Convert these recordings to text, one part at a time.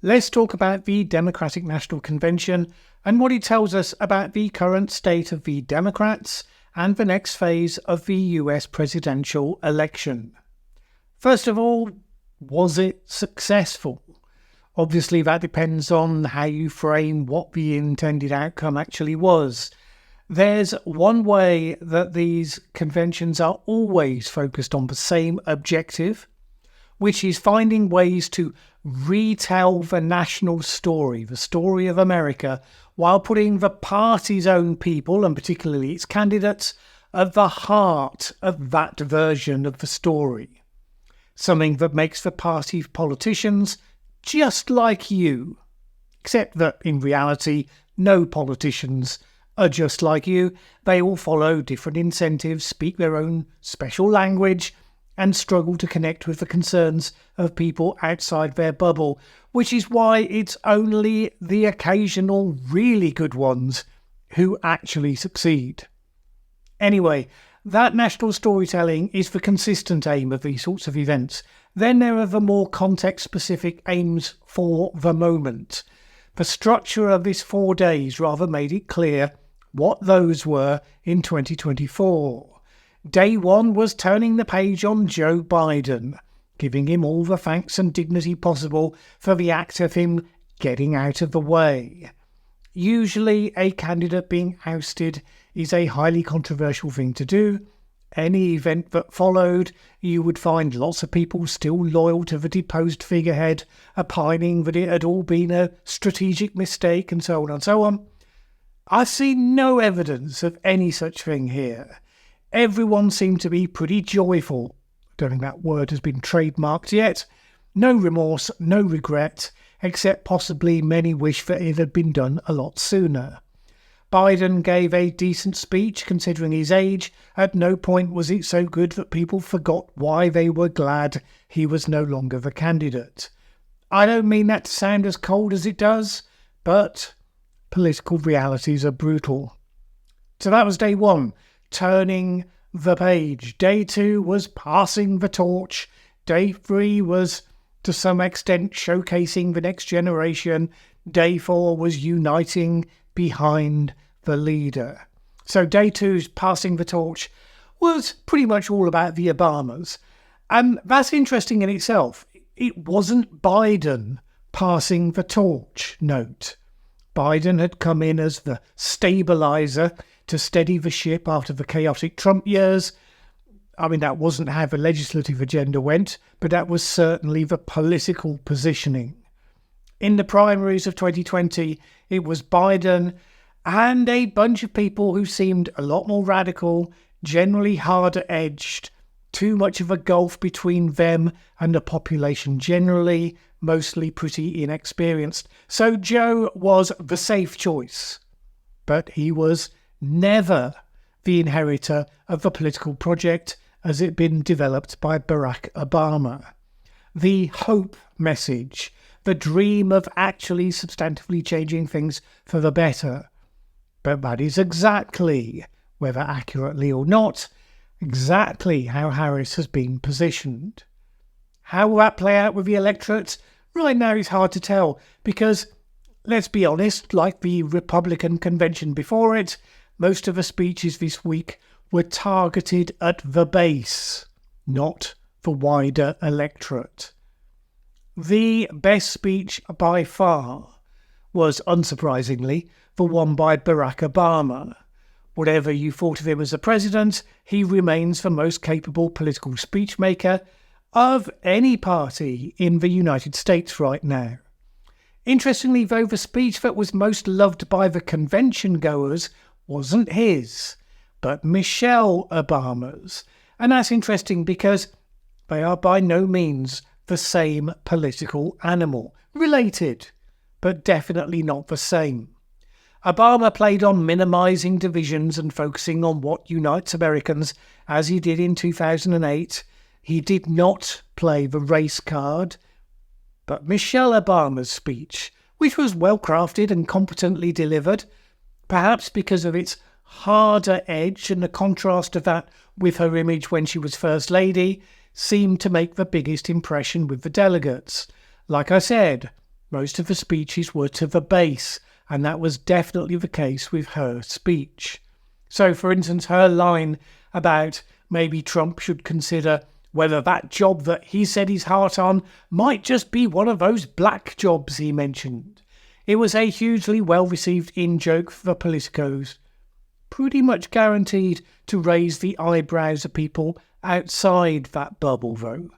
let's talk about the Democratic National Convention and what it tells us about the current state of the Democrats and the next phase of the US presidential election. First of all, was it successful? Obviously, that depends on how you frame what the intended outcome actually was. There's one way that these conventions are always focused on the same objective, which is finding ways to retell the national story, the story of America, while putting the party's own people, and particularly its candidates, at the heart of that version of the story. Something that makes the party's politicians just like you, except that in reality, no politicians are just like you. They all follow different incentives, speak their own special language, and struggle to connect with the concerns of people outside their bubble, which is why it's only the occasional really good ones who actually succeed. Anyway, that national storytelling is the consistent aim of these sorts of events. Then there are the more context-specific aims for the moment. The structure of this 4 days rather made it clear what those were in 2024. Day one was turning the page on Joe Biden, giving him all the thanks and dignity possible for the act of him getting out of the way. Usually, a candidate being ousted is a highly controversial thing to do. Any event that followed, you would find lots of people still loyal to the deposed figurehead, opining that it had all been a strategic mistake, and so on and so on. I've seen no evidence of any such thing here. Everyone seemed to be pretty joyful. I don't think that word has been trademarked yet. No remorse, no regret, except possibly many wish that it had been done a lot sooner. Biden gave a decent speech considering his age. At no point was it so good that people forgot why they were glad he was no longer the candidate. I don't mean that to sound as cold as it does, but political realities are brutal. So that was day one, turning the page. Day two was passing the torch. Day three was, to some extent, showcasing the next generation. Day four was uniting behind the leader. So day two's passing the torch was pretty much all about the Obamas. And that's interesting in itself. It wasn't Biden passing the torch, note. Biden had come in as the stabilizer to steady the ship after the chaotic Trump years. I mean, that wasn't how the legislative agenda went, but that was certainly the political positioning. In the primaries of 2020, it was Biden and a bunch of people who seemed a lot more radical, generally harder edged, too much of a gulf between them and the population generally, mostly pretty inexperienced. So Joe was the safe choice, but he was never the inheritor of the political project as it had been developed by Barack Obama. The hope message, the dream of actually substantively changing things for the better. But that is exactly, whether accurately or not, exactly how Harris has been positioned. How will that play out with the electorate? Right now it's hard to tell because, let's be honest, like the Republican convention before it, most of the speeches this week were targeted at the base, not the wider electorate. The best speech by far was, unsurprisingly, the one by Barack Obama. Whatever you thought of him as a president, he remains the most capable political speechmaker of any party in the United States right now. Interestingly, though, the speech that was most loved by the convention goers wasn't his, but Michelle Obama's. And that's interesting because they are by no means the same political animal. Related, but definitely not the same. Obama played on minimising divisions and focusing on what unites Americans, as he did in 2008. He did not play the race card. But Michelle Obama's speech, which was well crafted and competently delivered, perhaps because of its harder edge and the contrast of that with her image when she was First Lady, seemed to make the biggest impression with the delegates. Like I said, Most of the speeches were to the base, and that was definitely the case with her speech. So, for instance, her line about maybe Trump should consider whether that job that he set his heart on might just be one of those black jobs he mentioned. It was a hugely well-received in-joke for the politicos, pretty much guaranteed to raise the eyebrows of people outside that bubble, though.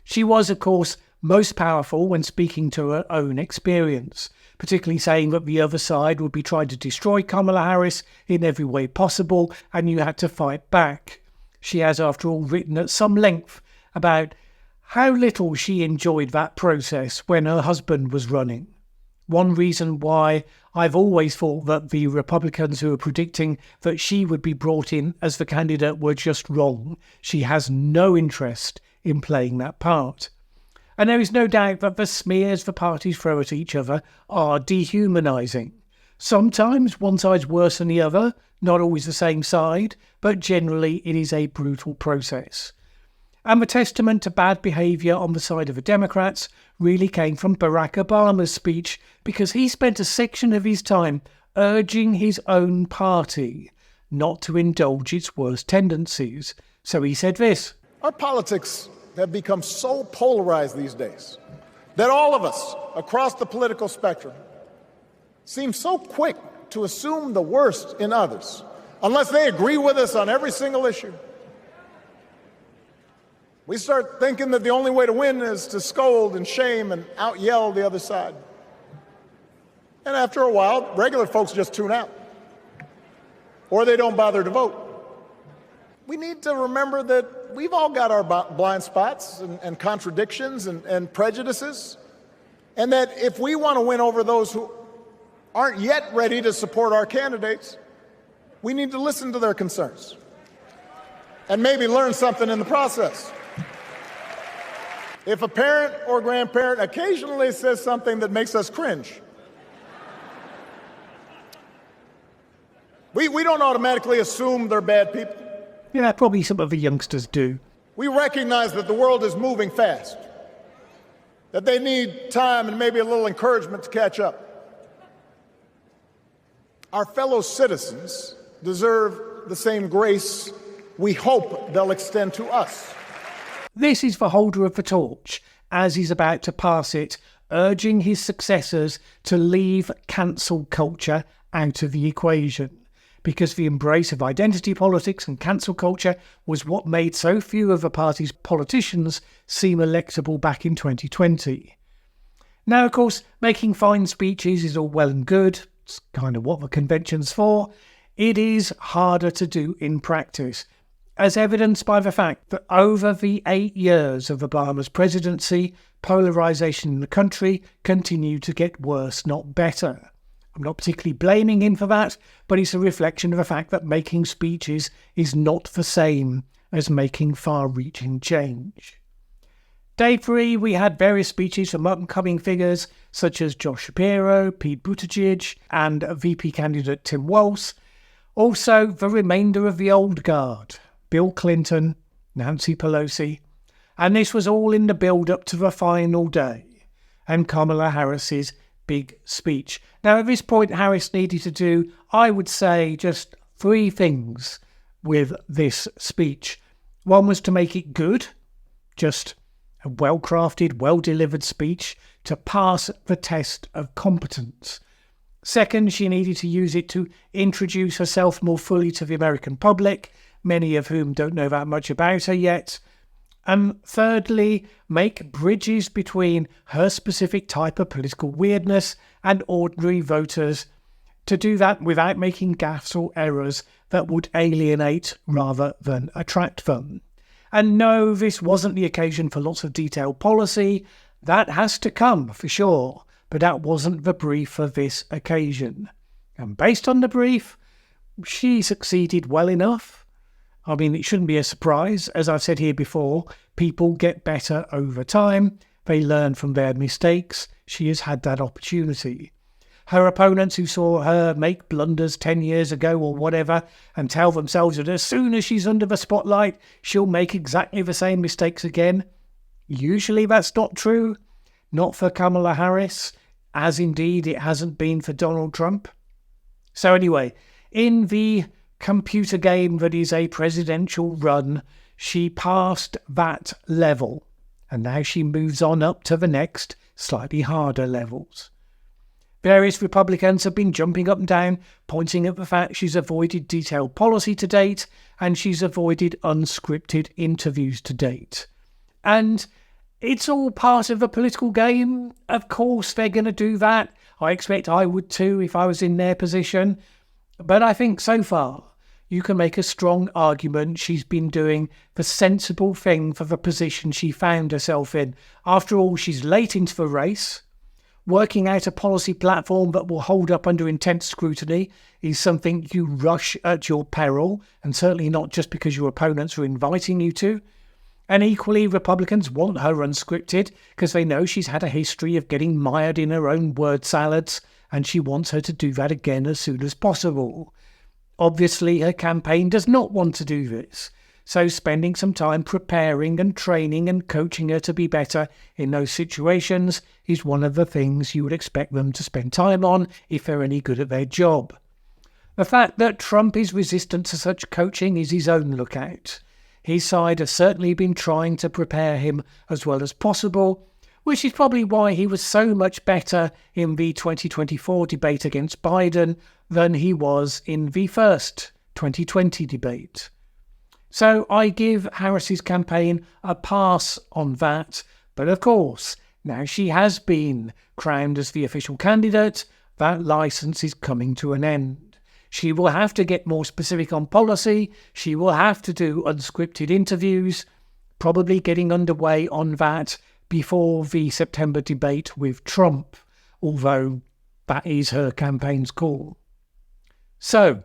She was, of course, most powerful when speaking to her own experience, particularly saying that the other side would be trying to destroy Kamala Harris in every way possible and you had to fight back. She has, after all, written at some length about how little she enjoyed that process when her husband was running. One reason why I've always thought that the Republicans who are predicting that she would be brought in as the candidate were just wrong. She has no interest in playing that part. And there is no doubt that the smears the parties throw at each other are dehumanising. Sometimes one side's worse than the other, not always the same side, but generally it is a brutal process. And the testament to bad behaviour on the side of the Democrats really came from Barack Obama's speech, because he spent a section of his time urging his own party not to indulge its worst tendencies. So he said this: "Our politics have become so polarized these days that all of us across the political spectrum seem so quick to assume the worst in others, unless they agree with us on every single issue. We start thinking that the only way to win is to scold and shame and out-yell the other side. And after a while, regular folks just tune out, or they don't bother to vote. We need to remember that we've all got our blind spots and contradictions and prejudices, and that if we want to win over those who aren't yet ready to support our candidates, we need to listen to their concerns and maybe learn something in the process. If a parent or grandparent occasionally says something that makes us cringe, we don't automatically assume they're bad people. Yeah, probably some of the youngsters do. We recognize that the world is moving fast, that they need time and maybe a little encouragement to catch up. Our fellow citizens deserve the same grace we hope they'll extend to us. This is the holder of the torch, as he's about to pass it, urging his successors to leave cancel culture out of the equation, because the embrace of identity politics and cancel culture was what made so few of the party's politicians seem electable back in 2020. Now, of course, making fine speeches is all well and good. It's kind of what the convention's for. It is harder to do in practice, as evidenced by the fact that over the 8 years of Obama's presidency, polarisation in the country continued to get worse, not better. I'm not particularly blaming him for that, but it's a reflection of the fact that making speeches is not the same as making far-reaching change. Day 3, we had various speeches from upcoming figures such as Josh Shapiro, Pete Buttigieg, and VP candidate Tim Walz. Also, the remainder of the old guard, Bill Clinton, Nancy Pelosi, and this was all in the build-up to the final day, and Kamala Harris's big speech. Now, at this point, Harris needed to do, I would say, just 3 things with this speech. One was to make it good, just a well-crafted, well-delivered speech to pass the test of competence. Second, she needed to use it to introduce herself more fully to the American public, many of whom don't know that much about her yet. And thirdly, make bridges between her specific type of political weirdness and ordinary voters, to do that without making gaffes or errors that would alienate rather than attract them. And no, this wasn't the occasion for lots of detailed policy. That has to come, for sure, but that wasn't the brief for this occasion. And based on the brief, she succeeded well enough. I mean, it shouldn't be a surprise. As I've said here before, people get better over time. They learn from their mistakes. She has had that opportunity. Her opponents who saw her make blunders 10 years ago or whatever and tell themselves that as soon as she's under the spotlight, she'll make exactly the same mistakes again. Usually that's not true. not for Kamala Harris, as indeed it hasn't been for Donald Trump. So anyway, in the computer game that is a presidential run, she passed that level, and now she moves on up to the next, slightly harder levels. Various Republicans have been jumping up and down, pointing at the fact she's avoided detailed policy to date, and she's avoided unscripted interviews to date. And it's all part of a political game. Of course they're going to do that. I expect I would too if I was in their position. But I think so far you can make a strong argument she's been doing the sensible thing for the position she found herself in. After all, she's late into the race. Working out a policy platform that will hold up under intense scrutiny is something you rush at your peril, and certainly not just because your opponents are inviting you to. And equally, Republicans want her unscripted because they know she's had a history of getting mired in her own word salads, and she wants her to do that again as soon as possible. Obviously, her campaign does not want to do this, so spending some time preparing and training and coaching her to be better in those situations is one of the things you would expect them to spend time on if they're any good at their job. The fact that Trump is resistant to such coaching is his own lookout. His side has certainly been trying to prepare him as well as possible, which is probably why he was so much better in the 2024 debate against Biden than he was in the first 2020 debate. So I give Harris's campaign a pass on that, but of course, now she has been crowned as the official candidate, that licence is coming to an end. She will have to get more specific on policy, she will have to do unscripted interviews, probably getting underway on that before the September debate with Trump, although that is her campaign's call. So,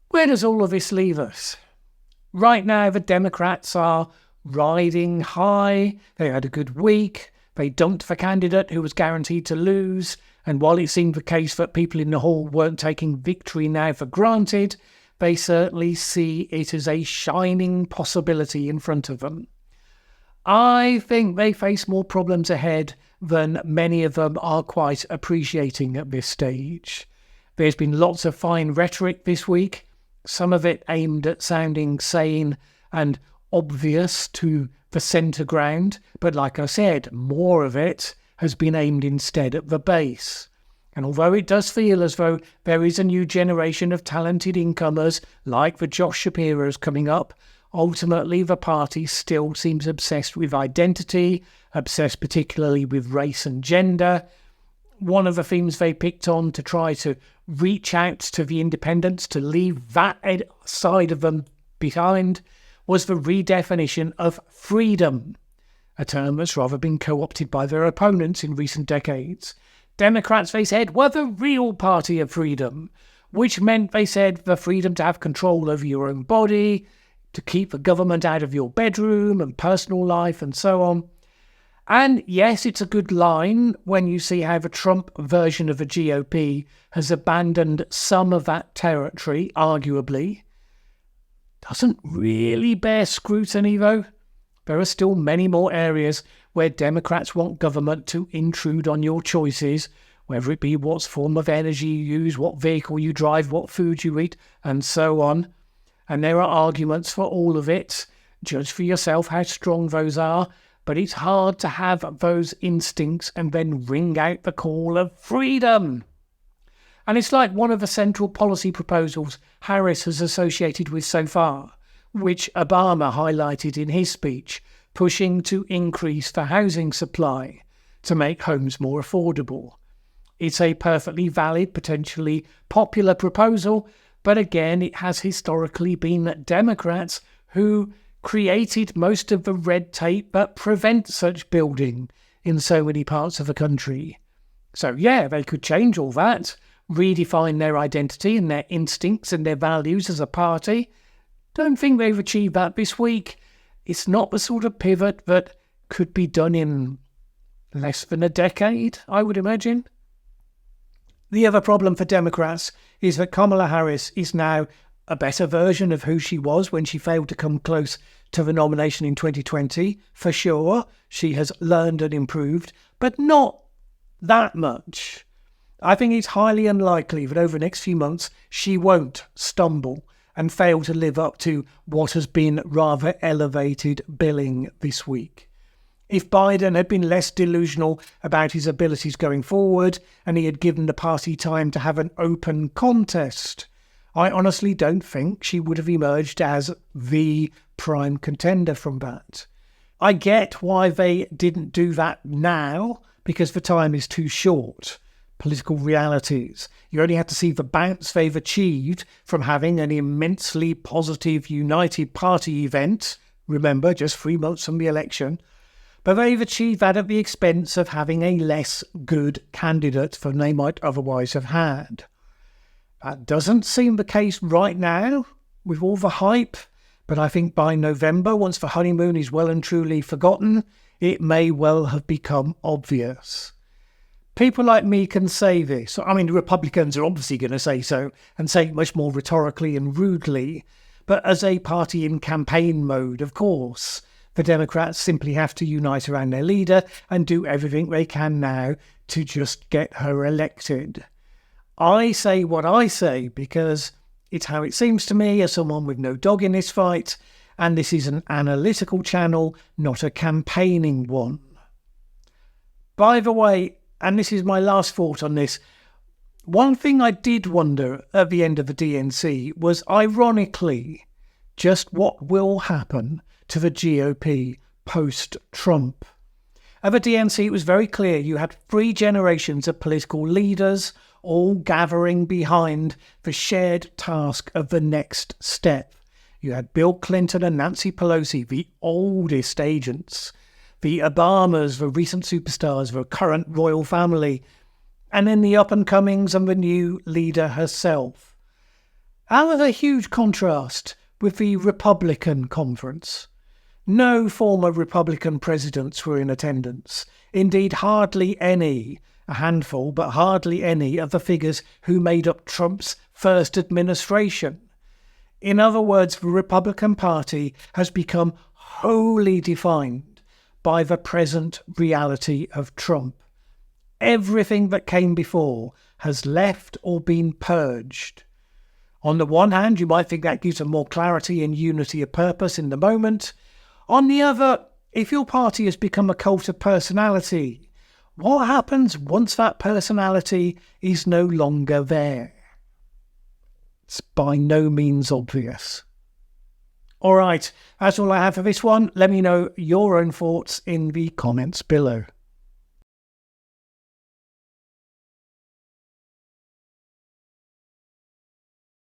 where does all of this leave us? Right now, the Democrats are riding high. They had a good week. They dumped the candidate who was guaranteed to lose. And while it seemed the case that people in the hall weren't taking victory now for granted, they certainly see it as a shining possibility in front of them. I think they face more problems ahead than many of them are quite appreciating at this stage. There's been lots of fine rhetoric this week, some of it aimed at sounding sane and obvious to the centre ground, but like I said, more of it has been aimed instead at the base. And although it does feel as though there is a new generation of talented incomers like the Josh Shapiros coming up, ultimately the party still seems obsessed with identity, obsessed particularly with race and gender. One of the themes they picked on to try to reach out to the independents, to leave that side of them behind, was the redefinition of freedom, a term that's rather been co-opted by their opponents in recent decades. Democrats, they said, were the real party of freedom, which meant, they said, the freedom to have control over your own body, to keep the government out of your bedroom and personal life and so on. And yes, it's a good line when you see how the Trump version of the GOP has abandoned some of that territory, arguably. Doesn't really bear scrutiny, though. There are still many more areas where Democrats want government to intrude on your choices, whether it be what form of energy you use, what vehicle you drive, what food you eat, and so on. And there are arguments for all of it. Judge for yourself how strong those are. But it's hard to have those instincts and then ring out the call of freedom. And it's like one of the central policy proposals Harris has associated with so far, which Obama highlighted in his speech, pushing to increase the housing supply to make homes more affordable. It's a perfectly valid, potentially popular proposal, but again, it has historically been Democrats who created most of the red tape that prevents such building in so many parts of the country. So yeah, they could change all that, redefine their identity and their instincts and their values as a party. Don't think they've achieved that this week. It's not the sort of pivot that could be done in less than a decade, I would imagine. The other problem for Democrats is that Kamala Harris is now a better version of who she was when she failed to come close to the nomination in 2020. For sure, she has learned and improved, but not that much. I think it's highly unlikely that over the next few months she won't stumble and fail to live up to what has been rather elevated billing this week. If Biden had been less delusional about his abilities going forward and he had given the party time to have an open contest, I honestly don't think she would have emerged as the prime contender from that. I get why they didn't do that now, because the time is too short. Political realities. You only have to see the bounce they've achieved from having an immensely positive United Party event. Remember, just 3 months from the election. But they've achieved that at the expense of having a less good candidate than they might otherwise have had. That doesn't seem the case right now, with all the hype, but I think by November, once the honeymoon is well and truly forgotten, it may well have become obvious. People like me can say this. I mean, the Republicans are obviously going to say so, and say it much more rhetorically and rudely, but as a party in campaign mode, of course, the Democrats simply have to unite around their leader and do everything they can now to just get her elected. I say what I say because it's how it seems to me as someone with no dog in this fight, and this is an analytical channel, not a campaigning one. By the way, and this is my last thought on this, one thing I did wonder at the end of the DNC was, ironically, just what will happen to the GOP post-Trump. At the DNC, it was very clear you had 3 generations of political leaders all gathering behind the shared task of the next step. You had Bill Clinton and Nancy Pelosi, the oldest agents, the Obamas, the recent superstars, the current royal family, and then the up-and-comings and the new leader herself. That was a huge contrast with the Republican conference. No former Republican presidents were in attendance. Indeed, hardly any, a handful, but hardly any of the figures who made up Trump's first administration. In other words, the Republican Party has become wholly defined by the present reality of Trump. Everything that came before has left or been purged. On the one hand, you might think that gives them more clarity and unity of purpose in the moment. On the other, if your party has become a cult of personality, what happens once that personality is no longer there? It's by no means obvious. All right, that's all I have for this one. Let me know your own thoughts in the comments below.